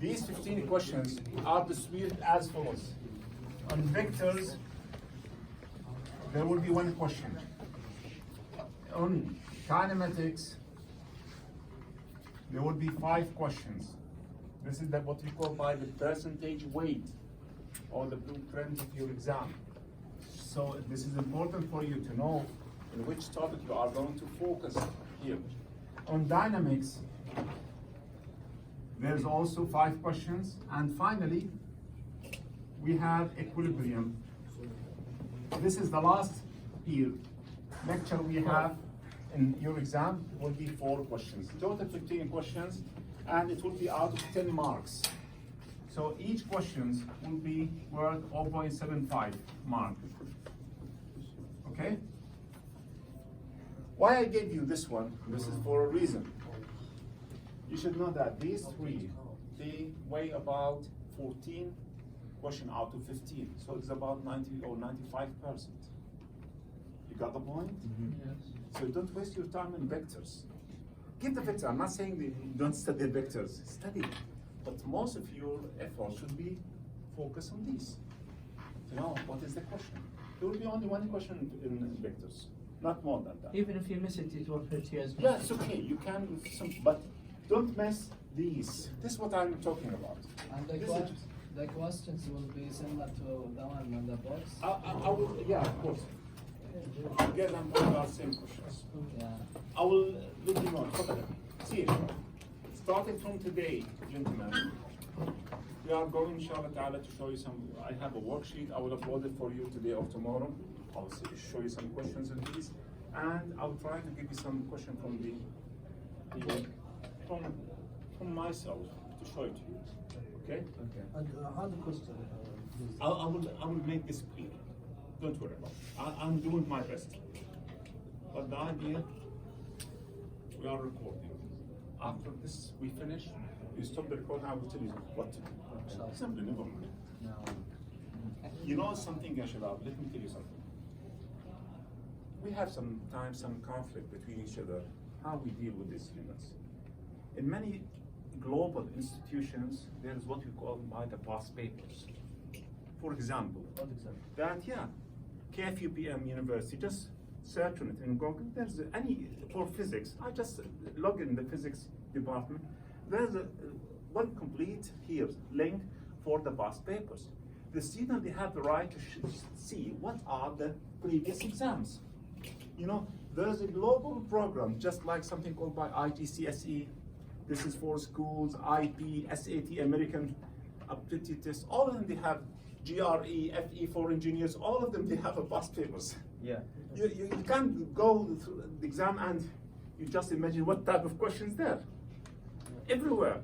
These 15 questions are distributed as follows. On vectors, there will be one question. On kinematics, there will be 5 questions. This is what we call by the percentage weight or the blueprint of your exam. So this is important for you to know in which topic you are going to focus here. On dynamics, there's also 5 questions. And finally, we have equilibrium. This is the last here lecture we have in your exam. Will be 4 questions. Total 15 questions, and it will be out of 10 marks. So each question will be worth 0.75 mark. Okay? Why I gave you this one? This is for a reason. You should know that these 3, they weigh about 14 question out of 15. So it's about 90 or 95%. You got the point? Mm-hmm. Yes. So don't waste your time in vectors. Get the vector. I'm not saying that you don't study vectors. Study. But most of your effort should be focused on these. You know, what is the question? There will be only one question in vectors. Not more than that. Even if you miss it, it will hurt you as much. Yeah, it's okay. You can, but don't miss these. This is what I'm talking about. And the questions will be similar to the one in the box? I will, yeah, of course. Again, I'm talking about same questions. Yeah. I will let you know. See, starting from today, gentlemen, we are going, inshallah ta'ala, to show you some. I have a worksheet. I will upload it for you today or tomorrow. I'll show you some questions in these, and I'll try to give you some question from from myself to show it to you. Okay? Okay. And how the question? I will make this clear. Don't worry about it. I'm doing my best. But the idea, we are recording. After this, we finish. You stop the recording. I will tell you what to do. Simply, never mind. No. You know something, ya Shabab? Let me tell you something. We have sometimes some conflict between each other, how we deal with these students. In many global institutions, there is what we call by the past papers. For example, What example? that, yeah, KFUPM University, just search on it in Google. There's any, for physics, I just log in the physics department. There's one complete here link for the past papers. The student, they have the right to see what are the previous exams. You know, there's a global program, just like something called by IGCSE. This is for schools, IP, SAT, American Aptitude Test. All of them, they have GRE, FE for engineers. All of them, they have a past papers. Yeah. You can't go through the exam and you just imagine what type of questions there. Everywhere.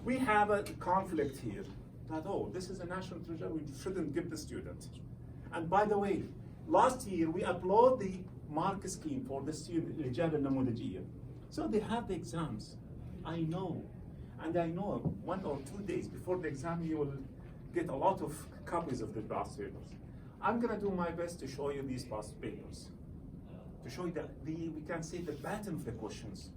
We have a conflict here that, oh, this is a national treasure, we shouldn't give the student. And by the way, last year we upload the mark scheme for the student, الإجابة النموذجية. So they have the exams. I know. And I know 1 or 2 days before the exam you will get a lot of copies of the past papers. I'm gonna do my best to show you these past papers. To show you we can say the pattern of the questions.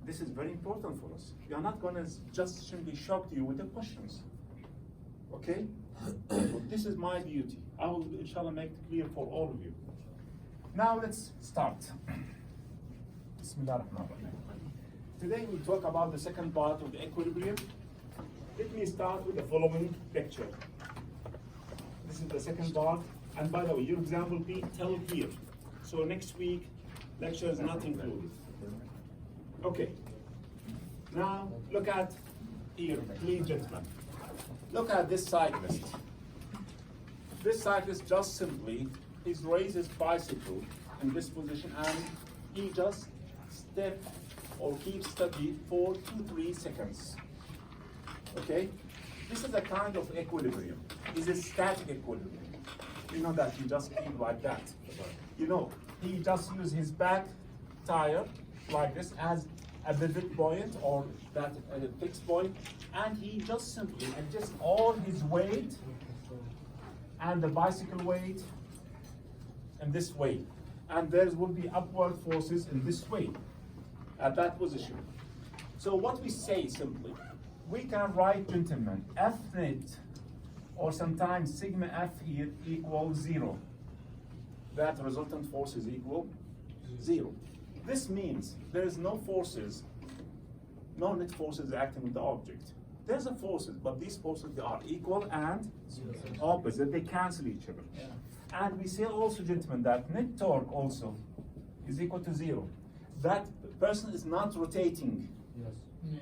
This is very important for us. We are not gonna just simply shock you with the questions. Okay? So this is my duty. I will, inshallah, make it clear for all of you. Now let's start. Bismillah ar-Rahman ar-Rahim. Today we talk about the second part of the equilibrium. Let me start with the following lecture. This is the second part. And by the way, your exam will be till here. So next week, lecture is not included. Okay. Now look at here, please, gentlemen. Look at this cyclist. This cyclist just simply, he raises his bicycle in this position and he just step or keeps steady for 2-3 seconds. Okay? This is a kind of equilibrium. It's a static equilibrium. You know that he just keep like that. You know, he just uses his back tire like this as a pivot point or that fixed point, and he just simply adjusts all his weight and the bicycle weight in this way. And there will be upward forces in this way at that position. So what we say simply, we can write, gentlemen, F net, or sometimes sigma F here equals 0. That resultant force is equal 0. This means there is no forces, no net forces acting with the object. There's a forces, but these forces, they are equal and opposite. They cancel each other. Yeah. And we say also, gentlemen, that net torque also is equal to 0. That person is not rotating. Yes. Yeah.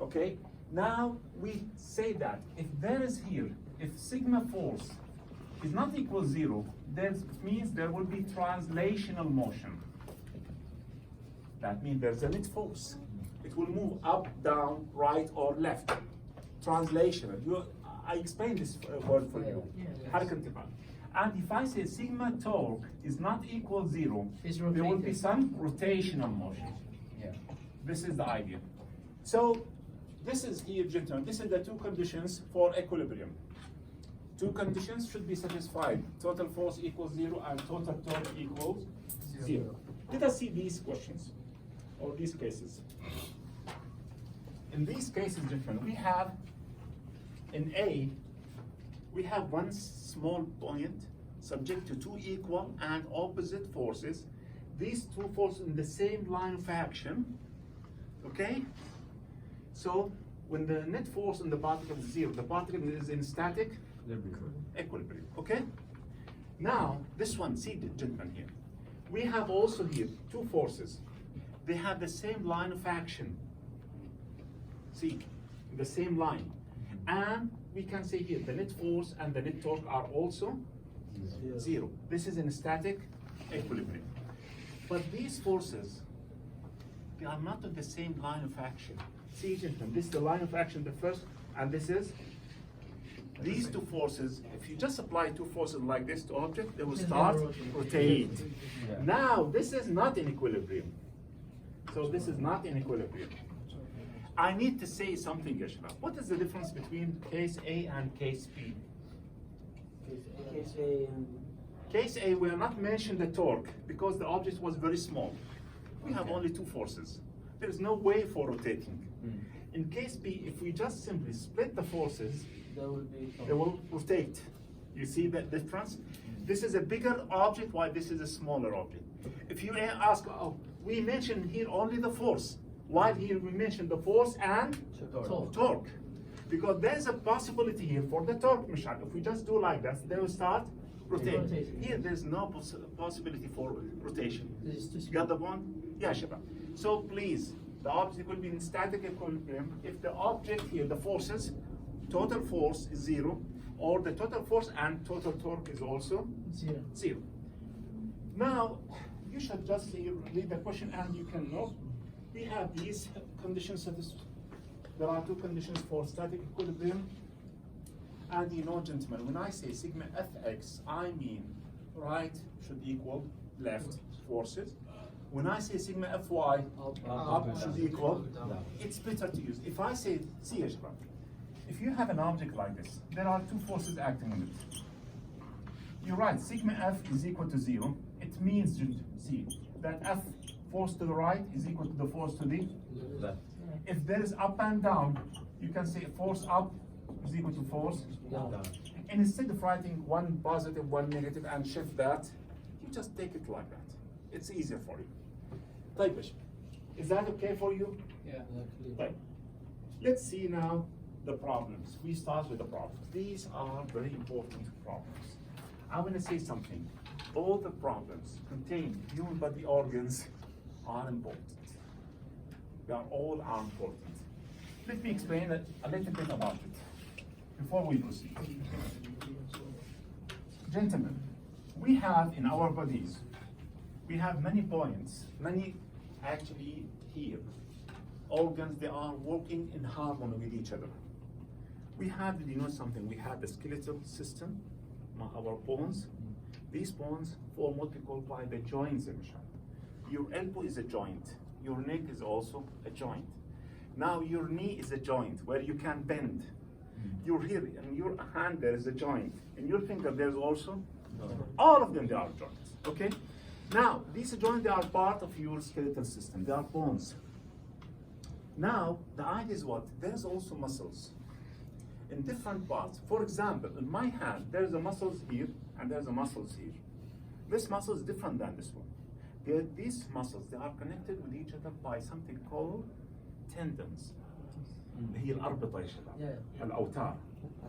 Okay? Now we say that if there is here, if sigma force is not equal 0, that means there will be translational motion. That means there's a net force. It will move up, down, right, or left. Translational. I explained this word for you. حركة انتقال. And if I say sigma torque is not equal 0, It's there will be rotating. some rotational motion. Yeah. This is the idea. So this is here, gentlemen. This is the two conditions for equilibrium. Two conditions should be satisfied. Total force equals 0 and total torque equals 0. Let us see these questions or these cases. In these cases, gentlemen, we have in A, we have one small point subject to two equal and opposite forces. These two forces in the same line of action. Okay? So when the net force on the particle is 0, the particle is in static equilibrium. Okay? Now, this one, see the gentleman here. We have also here two forces. They have the same line of action. See, the same line. And we can say here the net force and the net torque are also 0. This is in static equilibrium. But these forces, they are not on the same line of action. See, gentlemen, this is the line of action, the first, and this is these two forces. If you just apply two forces like this to object, they will start rotate. Now, this is not in equilibrium. So this is not in equilibrium. I need to say something, Yashra. What is the difference between case A and case B? Case A and Case A, we are not mentioning the torque because the object was very small. We have only two forces. There is no way for rotating. In case B, if we just simply split the forces, there will be they will rotate. You see that difference? This is a bigger object, while this is a smaller object. If you ask, oh, we mentioned here only the force, while here we mentioned the force and torque. Because there's a possibility here for the torque machine. If we just do like that, they will start rotating. Rotating. Here, there's no possibility for rotation. This is too You got the point? Yeah, Shabab. So please, the object will be in static equilibrium if the object here, the forces, total force is 0, or the total force and total torque is also 0. Now, you should just read the question and you can know. We have these conditions. There are two conditions for static equilibrium. And you know, gentlemen, when I say sigma fx, I mean right should equal left forces. When I say sigma fy, up should equal down. It's better to use. If I say, see, Ashbab, if you have an object like this, there are two forces acting on it. You're right, sigma f is equal to 0. It means, see, that f force to the right is equal to the force to the left. If there is up and down, you can say force up is equal to force down. And instead of writing one positive, one negative, and shift that, you just take it like that. It's easier for you. طيب, is that okay for you? Yeah. Right. Let's see now the problems. We start with the problems. These are very important problems. I want to say something. All the problems contained human body organs are important. They are all important. Let me explain a little bit about it before we proceed. Gentlemen, we have in our bodies, we have many points, many actually here. Organs, they are working in harmony with each other. We have, you know something, we have the skeletal system, our bones. These bones form what we call by the joints. Your elbow is a joint. Your neck is also a joint. Now your knee is a joint where you can bend. Your here and your hand there is a joint. And your finger there's also, all of them they are joints. Okay? Now these joints they are part of your skeletal system. They are bones. Now, the idea is what? There's also muscles in different parts. For example, in my hand, there's a muscles here and there's a muscles here. This muscle is different than this one. These muscles, they are connected with each other by something called tendons. هي الأربطة يا شباب. الأوتار.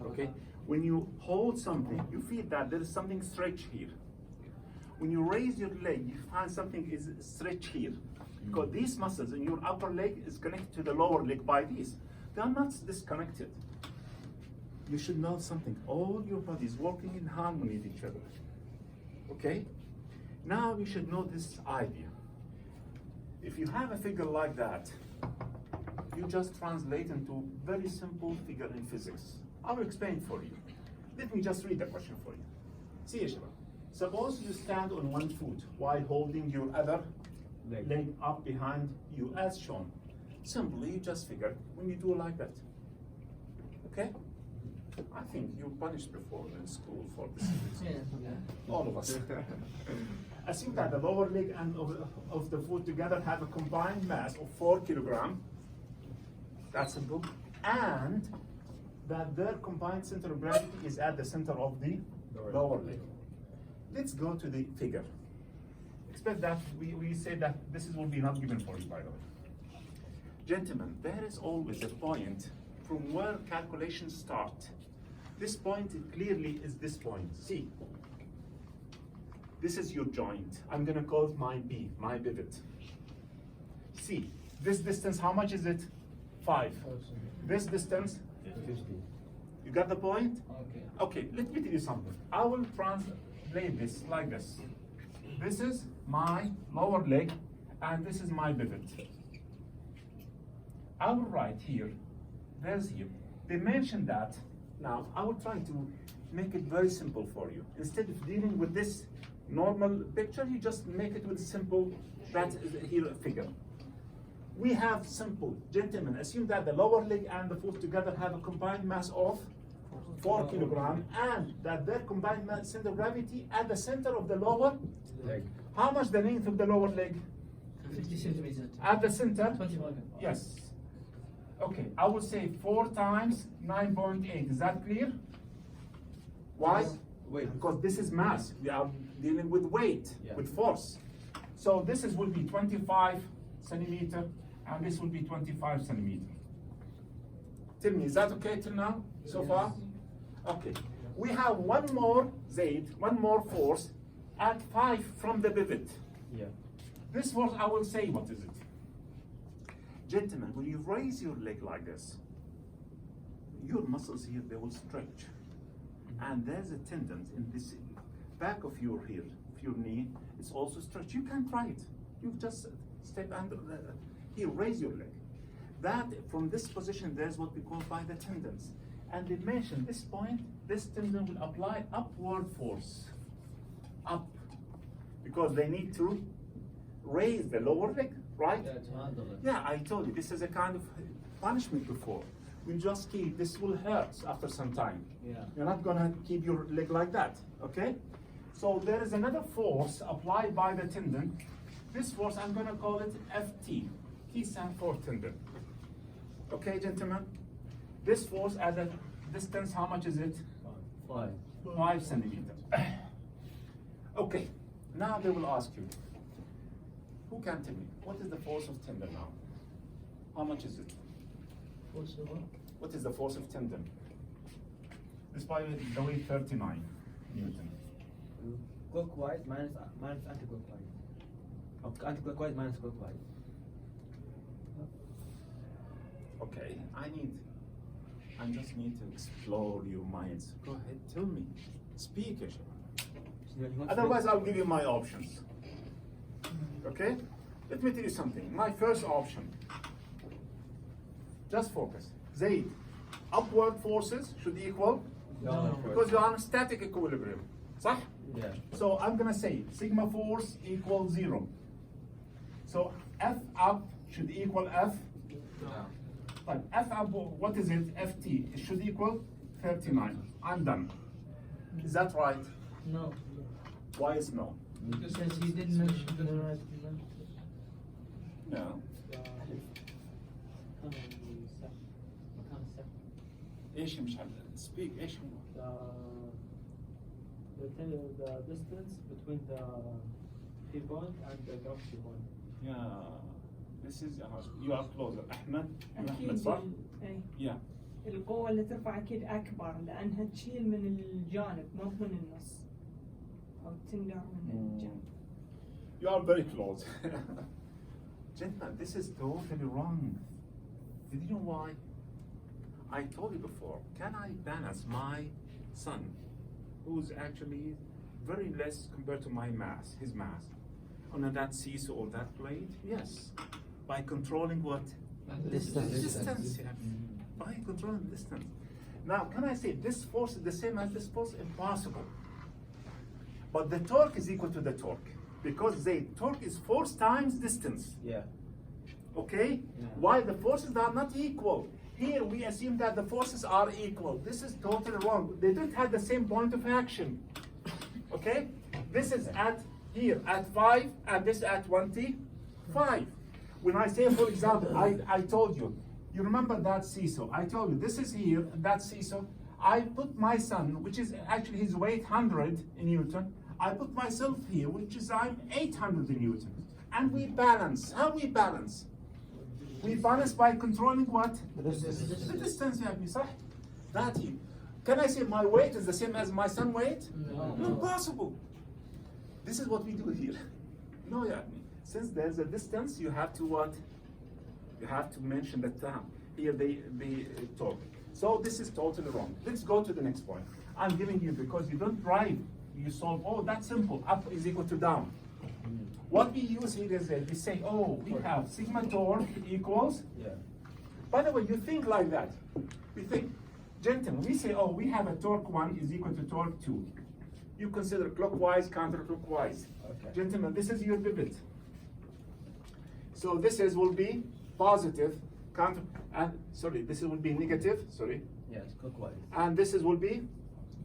Okay? When you hold something, you feel that there is something stretch here. When you raise your leg, you find something is stretch here. Because these muscles in your upper leg is connected to the lower leg by these. They are not disconnected. You should know something. All your body is working in harmony with each other. Okay? Now you should know this idea. If you have a figure like that, you just translate into very simple figure in physics. I will explain for you. Let me just read the question for you. See, Shaba. Suppose you stand on one foot while holding your other leg up behind you as shown. Simply, you just figure when you do like that. Okay? I think you were punished before in school for this. All of us. Assume that the lower leg and of the foot together have a combined mass of 4 kilograms. That's simple. And that their combined center of gravity is at the center of the lower leg. Let's go to the figure. Expect that we say that this will be not given for you, by the way. Gentlemen, there is always a point from where calculations start. This point clearly is this point. See, this is your joint. I'm gonna call it my B, my pivot. See, this distance, how much is it? 5. This distance? 50. You got the point? Okay. Okay, let me tell you something. I will translate this like this. This is my lower leg, and this is my pivot. I will write here, there's here. They mentioned that. Now, I will try to make it very simple for you. Instead of dealing with this normal picture, you just make it with simple, that is here a figure. We have simple, gentlemen, assume that the lower leg and the foot together have a combined mass of 4 kilograms, and that their combined mass center of gravity at the center of the lower Leg. How much the length of the lower leg? 50 centimeters. At the center? 21. Yes. Okay, I will say 4 times 9.8. Is that clear? Why? Weight. Because this is mass. We are dealing with weight, Yeah. with force. So this will be 25 centimeter, and this will be 25 centimeter. Tell me, is that okay till now, so far? Okay. We have one more Z, one more force, at 5 from the pivot. Yeah. This force, I will say, what is it? Gentlemen, when you raise your leg like this, your muscles here, they will stretch. And there's a tendon in this back of your here, of your knee, it's also stretched. You can try it. You just step under, here, raise your leg. That, from this position, there's what we call by the tendons. And they mentioned this point, this tendon will apply upward force. Up. Because they need to raise the lower leg, right? Yeah, to handle it. Yeah, I told you, this is a kind of punishment before. We just keep, this will hurt after some time. Yeah. You're not gonna keep your leg like that, okay? So there is another force applied by the tendon. This force, I'm gonna call it FT. T stands for tendon. Okay, gentlemen? This force at a distance, how much is it? 5. 5 centimeters. Okay, now they will ask you, who can tell me, what is the force of tendon now? How much is it? What's the one? What is the force of tendon? This by the way 39 Newton. Clockwise minus anti-clockwise. Anti-clockwise minus clockwise. Okay, I just need to explore your minds. Go ahead, tell me. Speak, Yeshua. Otherwise, I'll give you my options. Okay? Let me tell you something. My first option. Just focus. Zaid, upward forces should equal, because you're on a static equilibrium. صح? Yeah. So I'm gonna say sigma force equals 0. So F up should equal F. But F up, what is it? FT, it should equal 39. I'm done. Is that right? No. Why is no? Because he didn't mention the right dimension. No. مكان السهم. ايش مش عارف speak ايش هو؟ The distance between the key point and the gravity point. Yeah, this is you are closer. أحمد أكيد صح؟ إيه. Yeah. القوة اللي ترفع أكيد أكبر لأنها تشيل من الجانب مو من النص أو تندر من الجانب. You are very close. Gentlemen, this is totally wrong. Did you know why? I told you before, can I balance my son, who's actually very less compared to my mass, his mass, on that seesaw or that plate? Yes. By controlling what? Distance. Yeah. By controlling distance. Now, can I say this force is the same as this force? Impossible. But the torque is equal to the torque. Because the torque is force times distance. Yeah. Okay? Yeah. Why the forces are not equal? Here we assume that the forces are equal. This is totally wrong. They don't have the same point of action. Okay? This is at here at 5 and this at 25. When I say, for example, I told you, you remember that seesaw? I told you this is here, that seesaw. I put my son, which is actually his weight 100 in Newton. I put myself here, which is I'm 800 in Newton. And we balance. How we balance? We balance by controlling what? The distance. صح? That here. Can I say my weight is the same as my son weight? No. Not possible. This is what we do here. No, yeah. Since there's a distance, you have to what? You have to mention the term. Here they talk. So this is totally wrong. Let's go to the next point. I'm giving you because you don't drive. You solve, oh, that's simple. Up is equal to down. What we use here is that we say, oh, we have sigma torque equals. Yeah. By the way, you think like that. We think, gentlemen, we say, oh, we have a torque 1 is equal to torque 2. You consider clockwise, counterclockwise. Okay. Gentlemen, this is your pivot. So this is will be positive, this will be negative, Yes, clockwise. and this is will be.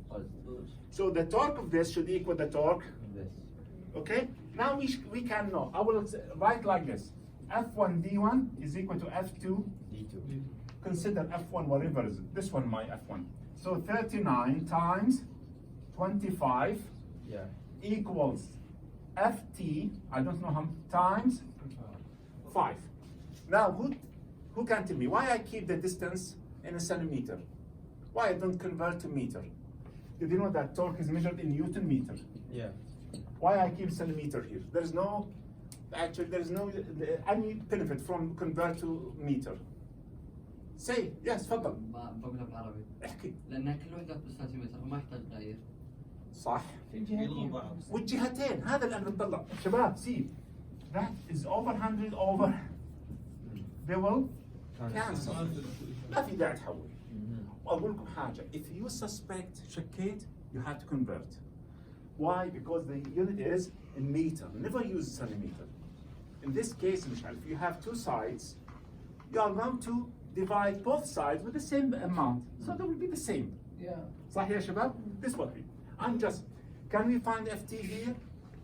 Positive. So the torque of this should equal the torque. This. Okay. Now we can know. I will write like this: F1 D1 is equal to F2. D2. Consider F1 whatever is it. This one my F1. So 39 times 25 Yeah. equals FT. I don't know how times 5. Now who can tell me why I keep the distance in a centimeter? Why I don't convert to meter? Did you know that torque is measured in Newton meter? Yeah. Why I keep centimeter here? There's no any benefit from convert to meter. Say yes, تفضل. بقولها بالعربي احكي. لأنها كل وحدة بالسنتيمتر وما يحتاج تغيير. صح. في الجهتين. والجهتين هذا اللي انا بطلع. شباب see that is over 100 over. They will cancel. ما في داعي تحول. وأقول لكم حاجة. If you suspect شكيت you have to convert. Why? Because the unit is in meter. Never use centimeter. In this case, if you have two sides, you are going to divide both sides with the same amount. So they will be the same. Yeah. صح يا شباب? This is what we. I'm just. Can we find FT here?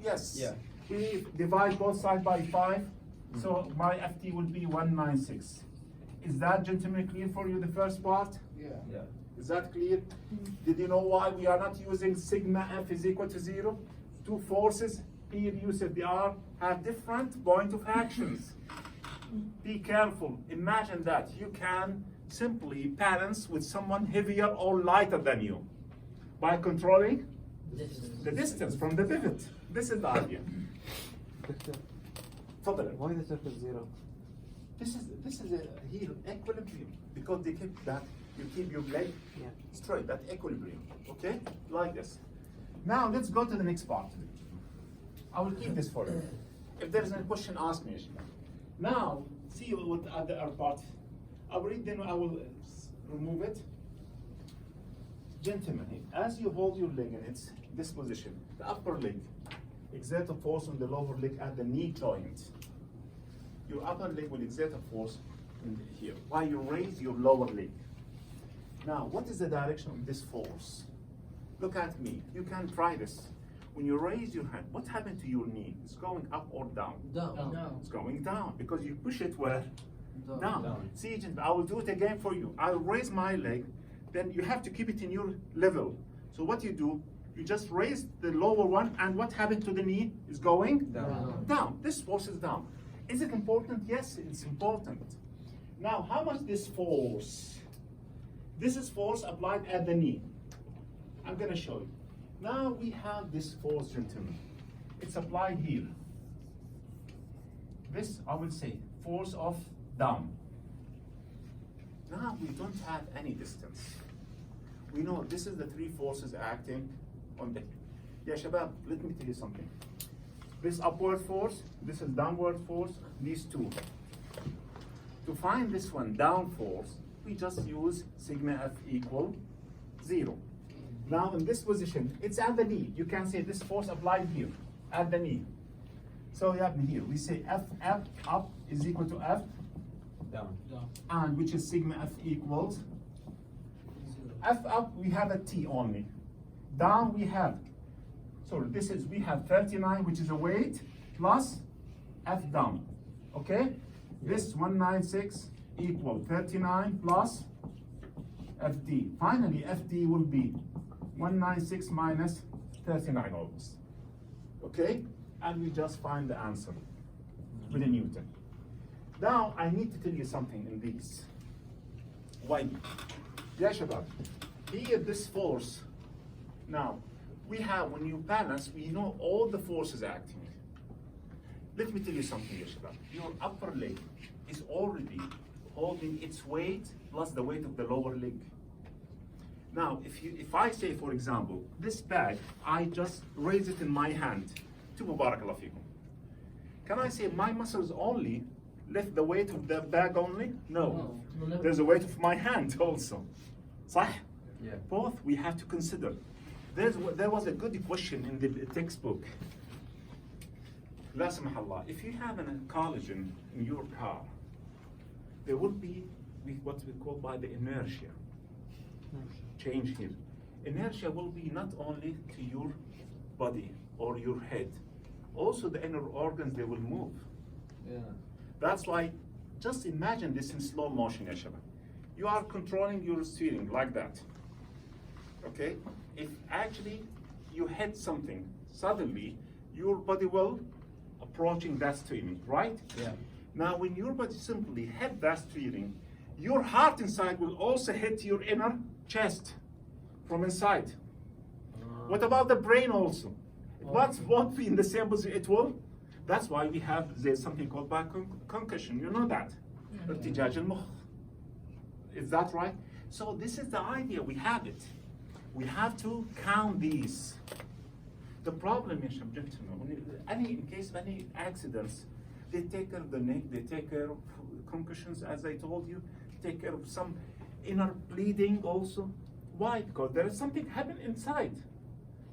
Yes. Yeah. We divide both sides by 5. So my FT will be 196. Is that, gentlemen, clear for you, the first part? Yeah. Yeah. Is that clear? Did you know why we are not using sigma F is equal to 0? Two forces, here you said they have different point of actions. Be careful. Imagine that you can simply balance with someone heavier or lighter than you by controlling the distance from the pivot. This is the idea. تفضل. Why the circle 0? This is a here equilibrium because they keep that you keep your leg straight, that equilibrium. Okay, like this. Now let's go to the next part. I will keep this for you. If there is a question, ask me. Now see what other part. I will read, then I will remove it. Gentlemen, as you hold your leg in its this position, the upper leg exert a force on the lower leg at the knee joint. Your upper leg will exert a force in here while you raise your lower leg. Now, what is the direction of this force? Look at me. You can try this. When you raise your hand, what happened to your knee? It's going up or down? Down. It's going down because you push it where? Down. See, I will do it again for you. I'll raise my leg, then you have to keep it in your level. So what you do, you just raise the lower one, and what happened to the knee is going down. This force is down. Is it important? Yes, it's important. Now, how much this force? This is force applied at the knee. I'm going to show you. Now we have this force, gentlemen. It's applied here. This, I will say, force of down. Now we don't have any distance. We know this is the three forces acting on the. Yeah, Shabab, let me tell you something. This upward force, this is downward force, these two. To find this one, down force, we just use sigma F equal 0. Now in this position, it's at the knee. You can say this force applied here, at the knee. So you have here, we say F up is equal to F Down. and which is sigma F equals F up, we have a T only. Down we have, sorry, this is, we have 39, which is a weight, plus F down, okay? This 196 equal 39 plus FD. Finally, FD will be 196 minus 39 almost, okay? And we just find the answer with a Newton. Now, I need to tell you something in these. Why? Yeah, Shabab. Here, this force. Now, we have, when you balance, we know all the forces acting. Let me tell you something, yeah, Shabab. Your upper leg is already holding its weight plus the weight of the lower leg. Now, if I say, for example, this bag, I just raise it in my hand. To Barakallahu fikum. Can I say my muscles only lift the weight of the bag only? No. There's a weight of my hand also. صح? Yeah. Both we have to consider. There was a good question in the textbook. La samhallah. If you have a collagen in your car, there will be what we call by the inertia. Change here. Inertia will be not only to your body or your head, also the inner organs, they will move. Yeah. That's why, just imagine this in slow motion, ya Shabab. You are controlling your steering like that. Okay? If actually you hit something, suddenly your body will approaching that steering, right? Yeah. Now when your body simply hit that steering, your heart inside will also hit your inner chest from inside. What about the brain also? It won't be in the same position, it will. That's why we have, there's something called by concussion, you know that. ارتجاج المخ. Is that right? So this is the idea, we have it. We have to count these. The problem is, in case of any accidents, they take care of the neck, they take care of concussions, as I told you, take care of some inner bleeding also. Why? Because there is something happening inside.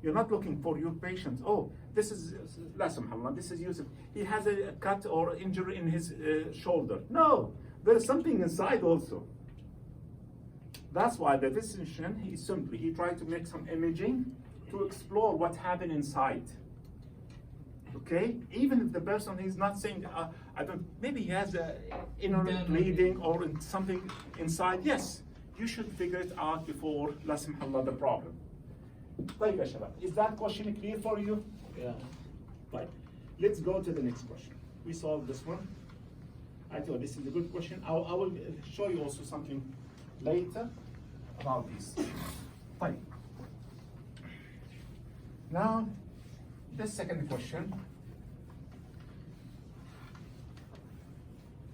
You're not looking for your patient. Oh, this is, la samhallah, this is Yusuf. He has a cut or injury in his shoulder. No, there is something inside also. That's why the physician, he tried to make some imaging to explore what happened inside. Okay? Even if the person is not saying, maybe he has a inner bleeding or something inside. Yes, you should figure it out before, la samhallah, the problem. طيب يا شباب, is that question clear for you? Yeah. Right. Let's go to the next question. We solved this one. I thought this is a good question. I will show you also something later about this. Fine. Now, the second question.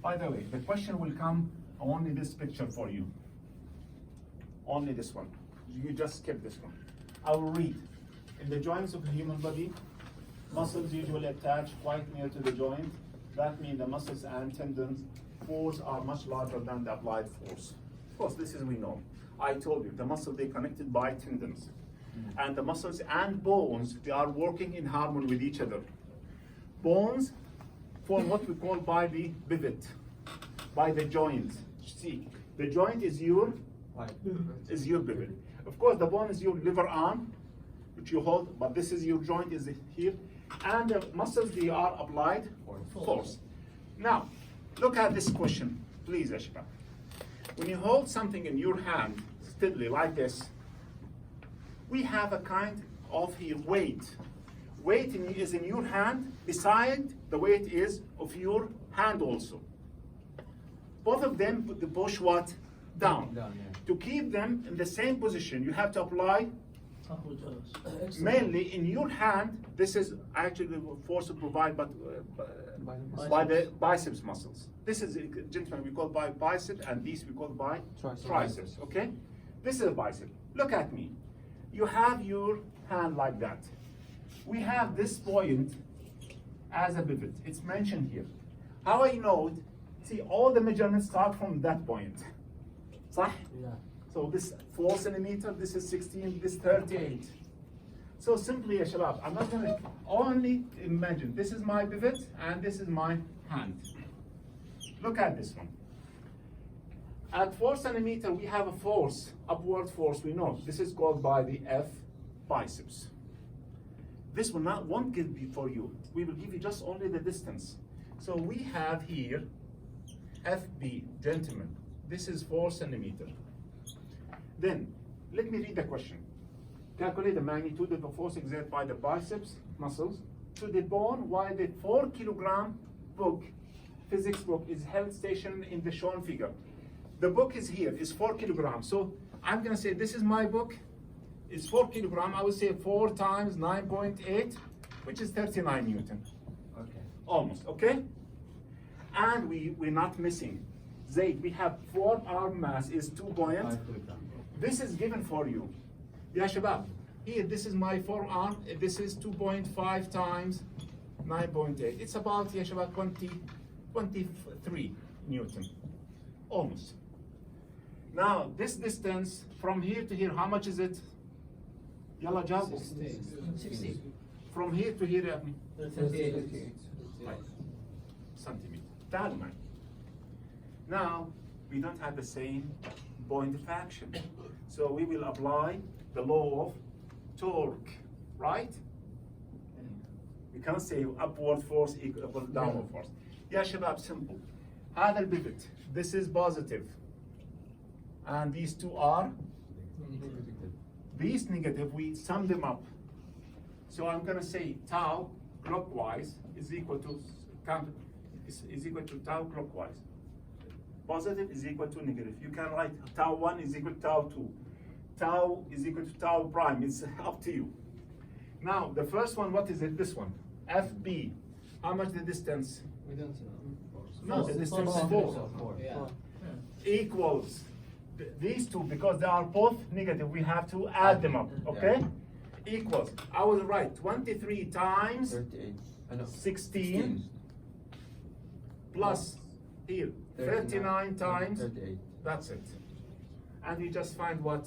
By the way, the question will come only this picture for you. Only this one. You just skip this one. I will read. In the joints of the human body, muscles usually attach quite near to the joint. That means the muscles and tendons force are much larger than the applied force. Of course, this is we know. I told you, the muscles, they're connected by tendons. And the muscles and bones, they are working in harmony with each other. Bones form what we call by the pivot, by the joint. See, the joint is your pivot. Of course, the bone is your liver arm, which you hold, but this is your joint is here. And the muscles, they are applied force. Now, look at this question. please, Ashba. When you hold something in your hand, steadily like this, we have a kind of here weight. Weight is in your hand, beside the weight is of your hand also. Both of them push what? Down. Down, yeah. To keep them in the same position, you have to apply تاخذ جلوس. mainly in your hand. This is actually the force provided by the biceps muscles. This is, gentlemen, we call by bicep, and these we call by triceps. Okay, this is a bicep. Look at me. You have your hand like that. We have this point as a pivot. It's mentioned here. How I know it? See, all the measurements start from that point. صح? Yeah. So this 4 centimeter, this is 16, this 38. So simply, ya shabab, I'm not gonna only imagine, this is my pivot and this is my hand. Look at this one. At 4 centimeter, we have a force, upward force, we know. This is called by the F biceps. This won't give for you. We will give you just only the distance. So we have here FB, gentlemen. This is 4 centimeter. Then, let me read the question. Calculate the magnitude of the force exerted by the biceps muscles to the bone while the 4 kilogram book, physics book, is held stationary in the shown figure. The book is here, is 4 kilograms. So I'm gonna say this is my book, it's 4 kilogram. I would say 4 times 9.8, which is 39 Newton. Okay. Almost, okay? And we're not missing. Zaid, we have forearm mass is 2 point. 5 kilograms. This is given for you. Ya Shabab, here, this is my forearm. This is 2.5 times 9.8. It's about, Ya Shabab, 23 Newton. Almost. Now, this distance from here to here, how much is it? Yalla Jabu. 60. From here to here, 38. centimeter. تعالوا معي. Now, we don't have the same point of action. So we will apply the law of torque, right? We can't say upward force equals downward force. Yeah, Shabab, simple. هذا البيفت, this is positive. And these two are, these negative, we sum them up. So I'm gonna say tau clockwise is equal to is equal to tau clockwise. Positive is equal to negative. You can write tau 1 is equal to tau 2. Tau is equal to tau prime. It's up to you. Now, the first one, what is it? This one. FB. How much the distance? We don't know. No, the distance is 4. Yeah. Equals these two, because they are both negative, we have to add them up, okay? Equals, I was right, 23 times 38. 16 plus here, 39 times, 38. that's it. And you just find what?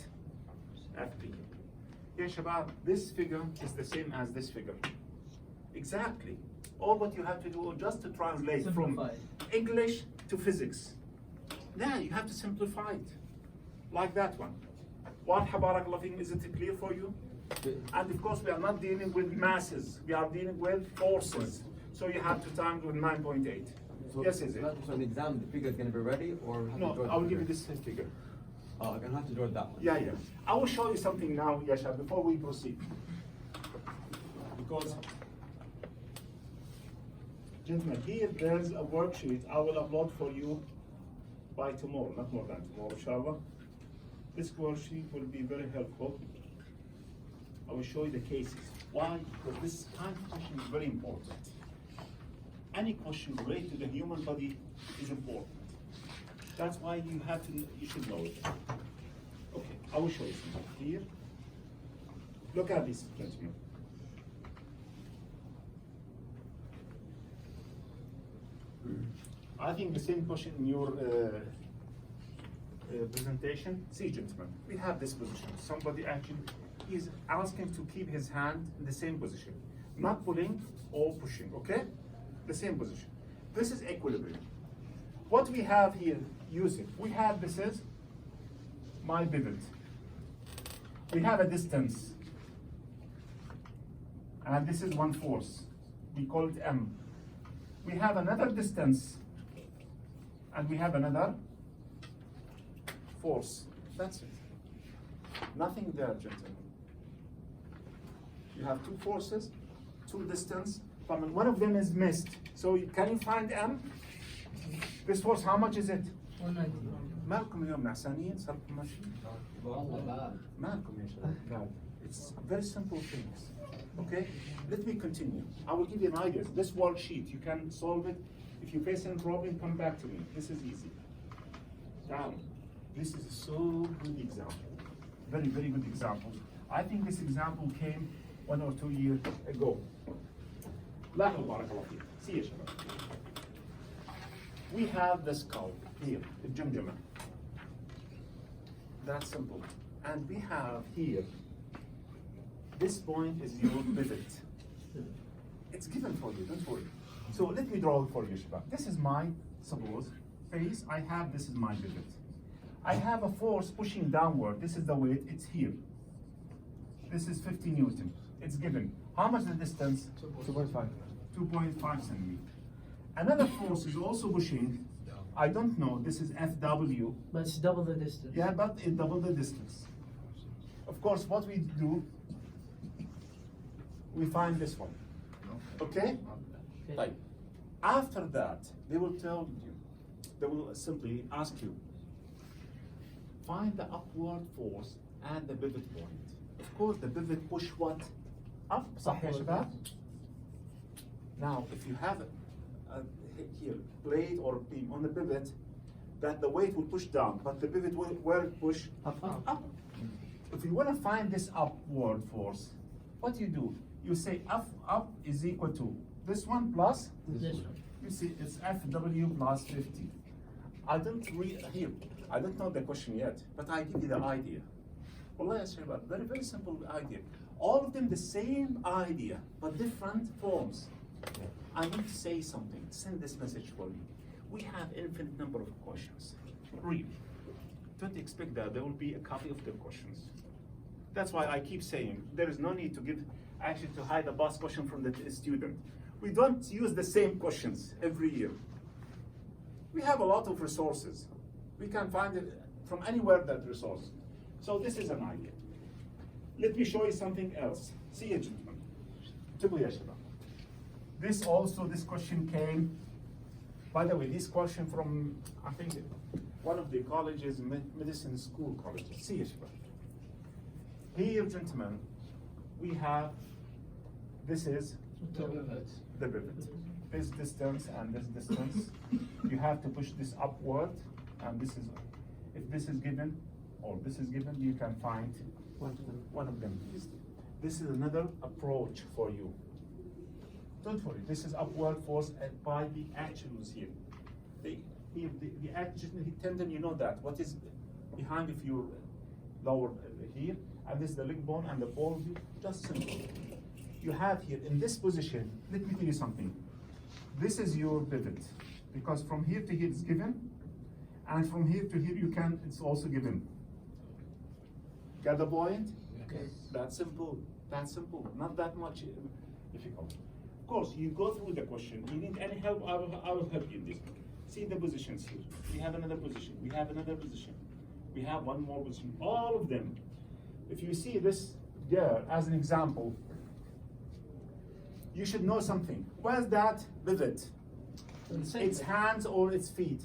FB. Yeah, Shabab, this figure is the same as this figure. Exactly. All what you have to do is just to translate from Simplify. English to physics. Yeah, you have to simplify it. Like that one. What Barakallah fikum, is it clear for you? And of course, we are not dealing with masses. We are dealing with forces. So you have to times with 9.8. So Yes, is it? So in the exam, the figure is going to be ready, or have to No, draw the I will give you figure? this figure. Oh, I'm going to have to draw that one. Yeah, yeah. I will show you something now, Yasha, before we proceed. Because, gentlemen, here there's a worksheet I will upload for you by tomorrow, not more than tomorrow, inshallah. This worksheet will be very helpful. I will show you the cases. Why? Because this kind of question is very important. Any question related to the human body is important. That's why you should know it. Okay, I will show you something here. Look at this, gentlemen. I think the same question in your presentation. See, gentlemen, we have this position. Somebody actually is asking to keep his hand in the same position, not pulling or pushing, okay? The same position. This is equilibrium. What we have here, Yusuf, we have this is my pivot. We have a distance. And this is one force. We call it M. We have another distance and we have another force. That's it. Nothing there, gentlemen. You have two forces, two distance. One of them is missed. So can you find M? This force, how much is it? 190. مالكم اليوم نعسانين صاركم ماشيين؟ والله بعد. مالكم يا شباب؟ It's very simple things. Okay? Let me continue. I will give you an idea. This worksheet, you can solve it. If you face any problem, come back to me. This is easy. Now, this is a so good example. Very, very good example. I think this example came 1 or 2 years ago. لاحظوا بارك الله فيك. See يا شباب. We have the skull here, the jumjuma. That's simple. And we have here, this point is your pivot. It's given for you, don't worry. So let me draw it for you, Shabab. This is my, suppose, face. I have, this is my pivot. I have a force pushing downward. This is the weight, it's here. This is 50 Newton. It's given. How much the distance? 2.5. 2.5 centimeters. Another force is also pushing. I don't know, this is FW. But it's double the distance. Yeah, but it double the distance. Of course, what we do, we find this one. Okay? Okay. Like, after that, they will tell you, they will simply ask you, find the upward force and the pivot point. Of course, the pivot push what? Up, صح يا شباب? Now, if you have here, blade or beam on the pivot, that the weight will push down, but the pivot will where it push? Up. If you want to find this upward force, what do? You say up is equal to this one plus This one. You see, it's FW plus 50. I don't read here. I don't know the question yet, but I give you the idea. Wallahi ya shabab, very, very simple idea. All of them the same idea, but different forms. I need to say something, send this message for you. We have infinite number of questions. Really. Don't expect that there will be a copy of the questions. That's why I keep saying there is no need to give, actually to hide the boss question from the student. We don't use the same questions every year. We have a lot of resources. We can find it from anywhere that resource. So this is an idea. Let me show you something else. See you, gentlemen. Tubu ya shabab. This also, this question came, by the way, this question from, I think, one of the colleges, medicine school colleges. See you, shabab. Here, gentlemen, we have, this is The pivot. the pivot. This distance and this distance, you have to push this upward, and this is, if this is given, or this is given, you can find one of them. This is another approach for you. Don't worry, this is upward force by the actuals here. The action tendon, you know that. What is behind if you lower here, and this is the leg bone and the ball, just simple. You have here, in this position, let me tell you something. This is your pivot, because from here to here it's given, and from here to here it's also given. Got the point? Okay. That's simple, not that much difficult. Of course, you go through the question. You need any help, I will help you in this. See the positions here. We have another position, we have another position. We have one more position, all of them. If you see this there as an example, you should know something. Where's that pivot? Its hands or its feet?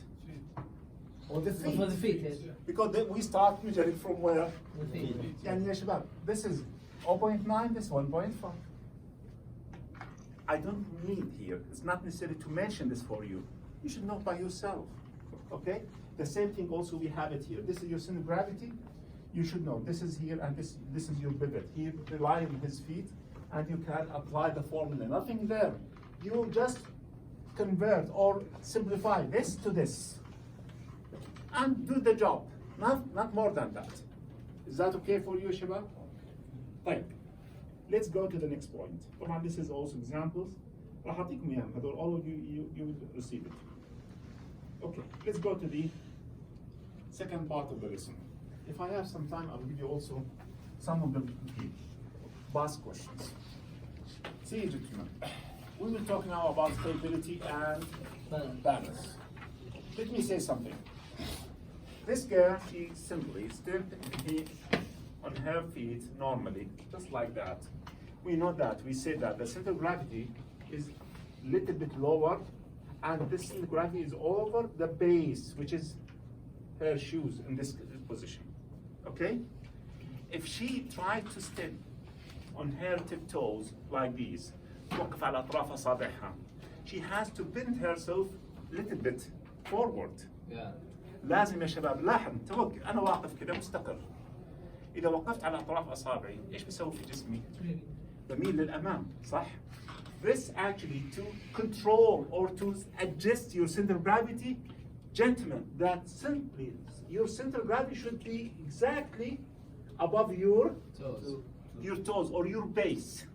Or the feet? For the feet, yes. Because we start measuring from where? The feet. Yani ya shabab, this is 0.9, this 1.5. I don't need here, it's not necessary to mention this for you. You should know by yourself, okay? The same thing also we have it here. This is your center of gravity. You should know, this is here and this is your pivot. He relies on his feet and you can apply the formula, nothing there. You just convert or simplify this to this and do the job, not more than that. Is that okay for you, Shabab? Right. Let's go to the next point. طبعا this is also examples. راح أعطيكم إياهم هذول, all of you will receive it. Okay, let's go to the second part of the lesson. If I have some time, I'll give you also some of the past questions. See you, gentlemen. We will talk now about stability and balance. let me say something. This girl, she simply stepped on her feet normally, just like that. We know that, we say that the center of gravity is a little bit lower, and this center of gravity is over the base, which is her shoes in this position, okay? If she tried to step on her tiptoes like these, توقف على أطراف أصابعها, she has to bend herself a little bit forward. Yeah. لازم يا شباب لاحظ توقف، أنا واقف كده مستقر. إذا وقفت على أطراف أصابعي، إيش بسوي في جسمي؟ بميل للأمام، صح؟ This actually to control or to adjust your center of gravity, gentlemen, that simply your center of gravity should be exactly above your toes or your base.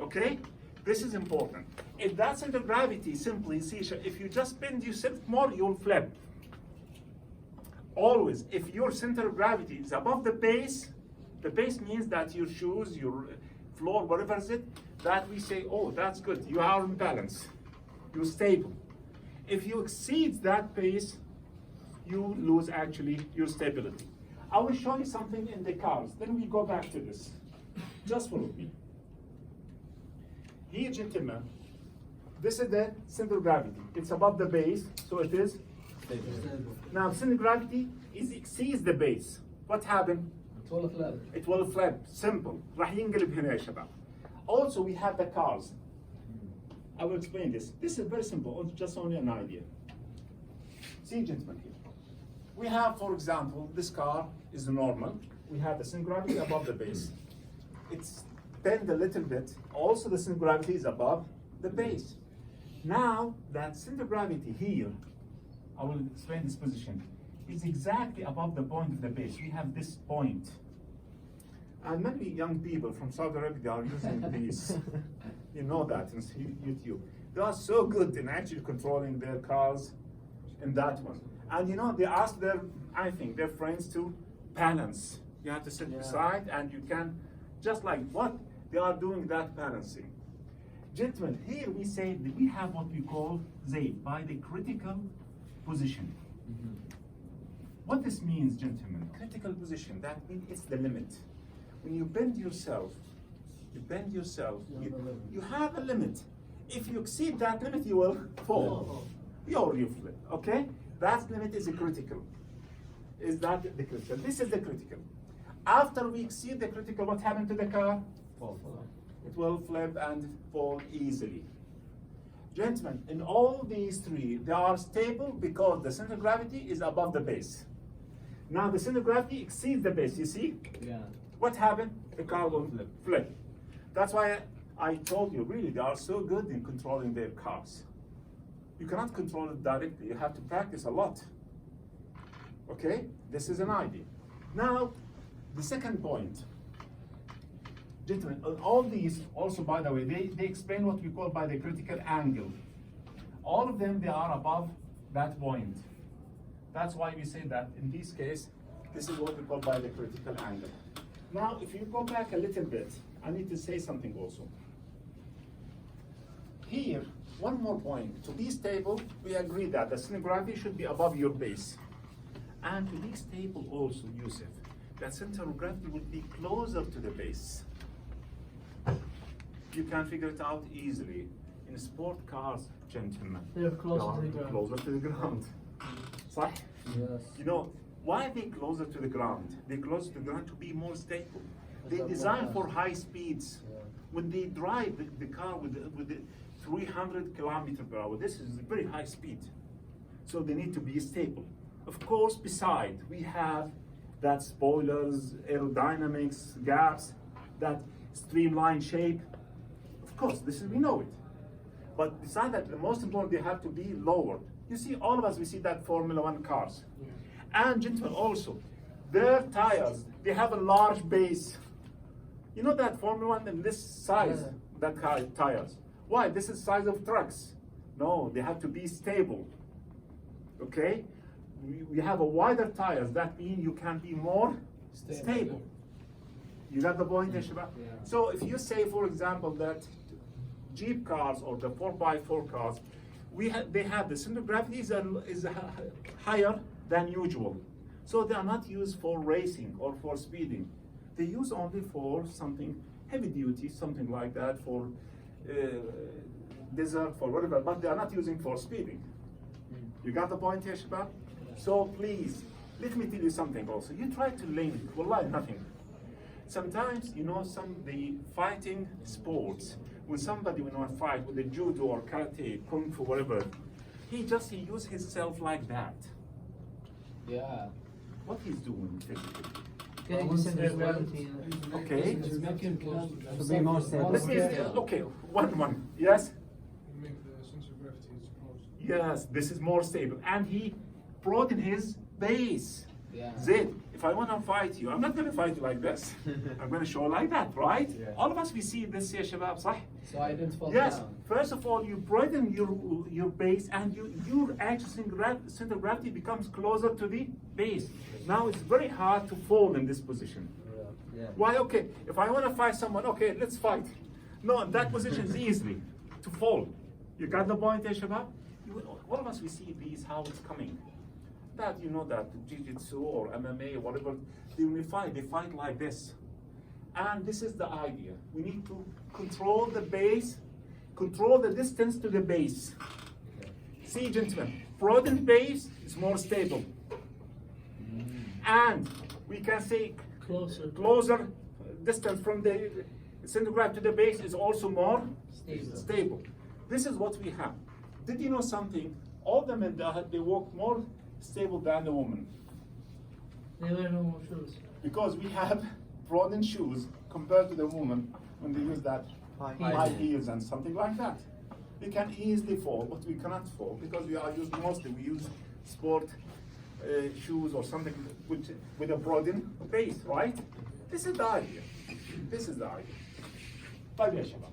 Okay? This is important. If that center of gravity simply, see, if you just bend yourself more, you'll flip. Always, if your center of gravity is above the base means that your shoes, your floor, whatever is it, that we say, oh, that's good, you are in balance, you're stable. If you exceed that base, you lose actually your stability. I will show you something in the cars, then we go back to this. Just follow me. Here, gentlemen, this is the center of gravity. It's above the base, so it is stable. Now, center of gravity exceeds the base. What happened? It will flip. Simple. راح ينقلب هنا يا شباب. Also, we have the cars. I will explain this. This is very simple, just only an idea. See, gentlemen, here. We have, for example, this car is normal. We have the center of gravity above the base. It's bent a little bit. Also, the center of gravity is above the base. Now, that center of gravity here, I will explain this position, is exactly above the point of the base. We have this point. And many young people from Saudi Arabia are using these. You know that in YouTube. They are so good in actually controlling their cars in that one. And you know, they ask their friends to balance. You have to sit beside and you can, just like what they are doing that balancing. Gentlemen, here we say that we have what we call ZAID, by the critical position. What this means, gentlemen, critical position, that means it's the limit. When you bend yourself, you have a limit. If you exceed that limit, you will fall. You flip, okay? That limit is a critical. Is that the critical? This is the critical. After we exceed the critical, what happened to the car? Fall. It will flip and fall easily. Gentlemen, in all these three, they are stable because the center of gravity is above the base. Now the center of gravity exceeds the base, you see? Yeah. What happened? The car will flip. That's why I told you, really, they are so good in controlling their cars. You cannot control it directly, you have to practice a lot. Okay? This is an idea. Now, the second point. Gentlemen, all these, also by the way, they explain what we call by the critical angle. All of them, they are above that point. That's why we say that in this case, this is what we call by the critical angle. Now, if you go back a little bit, I need to say something also. Here, one more point. To be stable, we agree that the center of gravity should be above your base. And to be stable also, Yusuf, the center of gravity would be closer to the base. You can figure it out easily. In sport cars, gentlemen, They're closer to the ground. Closer to the ground. صح? Yes. You know, why are they closer to the ground? They're closer to the ground to be more stable. They design for high speeds. Yeah. When they drive the car with the 300 kilometers per hour, this is a very high speed. So they need to be stable. Of course, beside, we have that spoilers, aerodynamics, gaps, that streamlined shape. Of course, this is, we know it. But beside that, the most important, they have to be lowered. You see, all of us, we see that Formula One cars. And gentlemen, also, their tires, they have a large base. You know that Formula One in this size, that car tires. Why? This is size of trucks. No, they have to be stable. Okay? We have a wider tires. That means you can be more stable. You got the point, Shabab? Yeah. So if you say, for example, that Jeep cars or the 4x4 cars, they have the center of gravity is higher than usual. So they are not used for racing or for speeding. They use only for something heavy duty, something like that, for desert, for whatever, but they are not using for speeding. You got the point here, Shabab? So please, let me tell you something also. You try to link, wallahi, nothing. Sometimes, you know, the fighting sports, when somebody will fight with the judo or karate, kung fu, whatever, he use himself like that. Yeah. What he's doing physically. Getting the center of gravity. Okay. It's making To be more stable. Let me, okay, one. Yes? Make the sense of gravity is close. Yes, this is more stable. And he broadened his base. Yeah. Zaid, if I want to fight you, I'm not going to fight you like this. I'm going to show like that, right? Yeah. All of us, we see this here, Shabab, صح? So I didn't fall Yes, down. first of all, you broaden your base and your actual center of gravity becomes closer to the base. Now it's very hard to fall in this position. Yeah. Why? Okay, if I want to fight someone, okay, let's fight. No, in that position is easily to fall. You got the point, Shabab? All of us, we see these, how it's coming. That, you know, that jiu-jitsu or MMA or whatever, they fight like this. And this is the idea. We need to control the base, control the distance to the base. See, gentlemen, broadened base is more stable. And we can say closer distance from the center of gravity to the base is also more stable. This is what we have. Did you know something? All the men, they walk more stable than the woman. They wear no more shoes. Because we have broadened shoes compared to the woman when they use that high heels and something like that. We can easily fall, but we cannot fall because we use sport shoes or something with a broadened base, right? This is the idea. This is the idea. طيب يا شباب.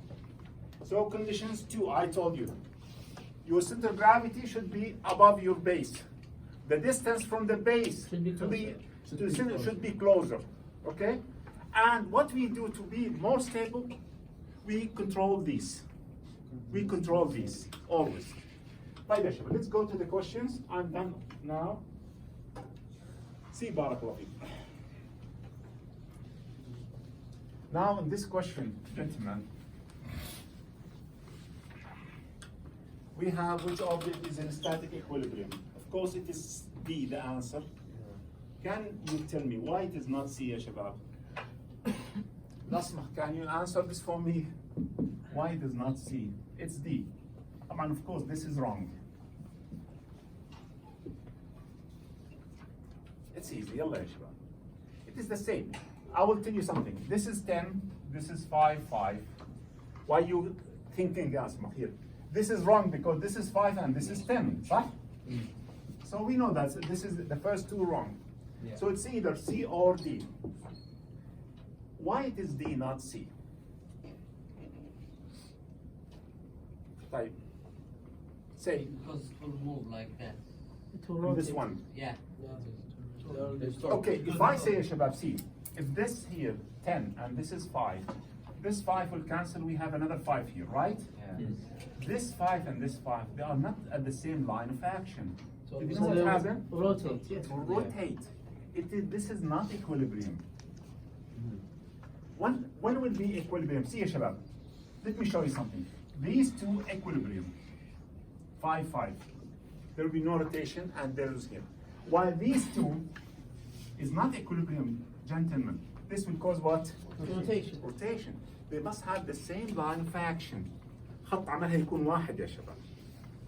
So conditions 2, I told you. Your center of gravity should be above your base. The distance from the base Should be to the closer. center should be closer. Okay? And what we do to be more stable, we control these. We control these always. طيب يا شباب, let's go to the questions. I'm done now. See, Barakallah feek. Now in this question, gentlemen, we have which object is in static equilibrium. Of course, it is D, the answer. Can you tell me why it is not C, ya shabab? Nasmah, can you answer this for me? Why it is not C? It's D. And of course, this is wrong. It's easy, yalla ya shabab. It is the same. I will tell you something. This is 10, this is 5, 5. Why you thinking, Asma, here? This is wrong because this is 5 and this is 10, right? So we know that this is the first two wrong. Yeah. So it's either C or D. Why it is D, not C? Type. Say, Because it will move like that. It will in this rotate. one. Yeah. Okay, if I say, Shabab, see, if this here, 10, and this is 5, this 5 will cancel, we have another 5 here, right? Yeah. This 5 and this 5, they are not at the same line of action. So Did you So know what they happened? will rotate, yes. It will rotate. This is not equilibrium. When will be equilibrium? See, Shabab, let me show you something. These two equilibrium, 5, 5. There will be no rotation and there is here. While these two is not equilibrium, gentlemen, this will cause what? Rotation. Rotation. They must have the same line of action. خط عملها يكون واحد يا شباب.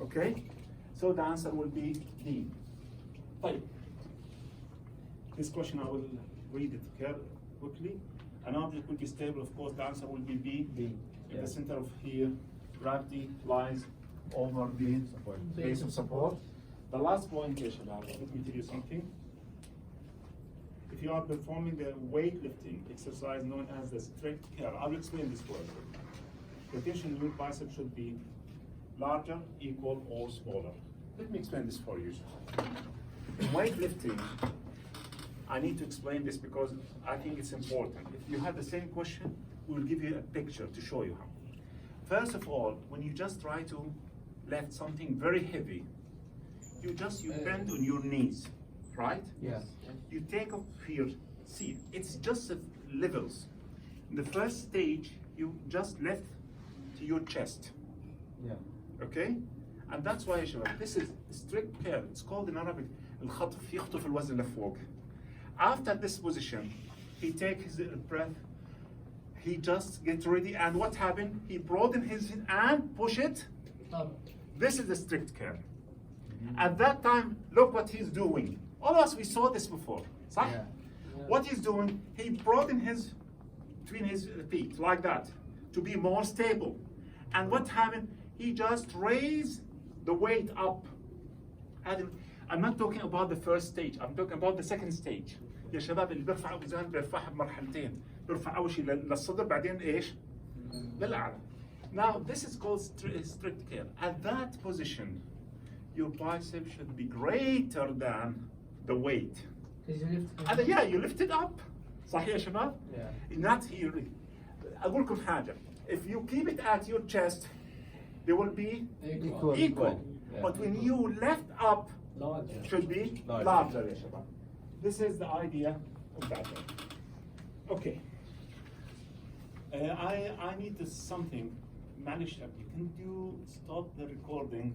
Okay? So the answer will be D. طيب. This question I will read it quickly. An object will be stable, of course, the answer will be B. If the center of here, gravity lies over the base of support. The last point here, Shabab, let me tell you something. If you are performing the weightlifting exercise known as the strict here, I'll explain this word. The tension in your bicep should be larger, equal, or smaller. Let me explain this for you. In weightlifting, I need to explain this because I think it's important. If you have the same question, we will give you a picture to show you how. First of all, when you just try to lift something very heavy, you bend on your knees, right? Yes. You take up here, see, it's just levels. In the first stage, you just lift to your chest, Yeah. okay? And that's why يا شباب, this is strict care. It's called in Arabic الخطف يخطف الوزن لفوق. After this position, he take his breath, he just get ready, and what happened? He broaden his head and push it. Up. This is the strict care. At that time, look what he's doing. All of us, we saw this before. صح? Yeah. What he's doing, he broadened his, between his feet, like that, to be more stable. And what happened? He just raised the weight up. I'm not talking about the first stage, I'm talking about the second stage. يا شباب اللي بيرفع اوزان بيرفعها بمرحلتين، بيرفع اول شيء للصدر بعدين ايش؟ للأعلى. Now this is called strict care. At that position, your bicep should be greater than the weight. Because you lift. And yeah, you lift it up. صحيح يا شباب؟ Yeah. Not here. أقول لكم حاجة. If you keep it at your chest, they will be Equal. equal. Yeah. But when you lift up, larger. should be Larger. larger يا شباب. This is the idea of that one. Okay. I need something. معلش أبي, can you stop the recording?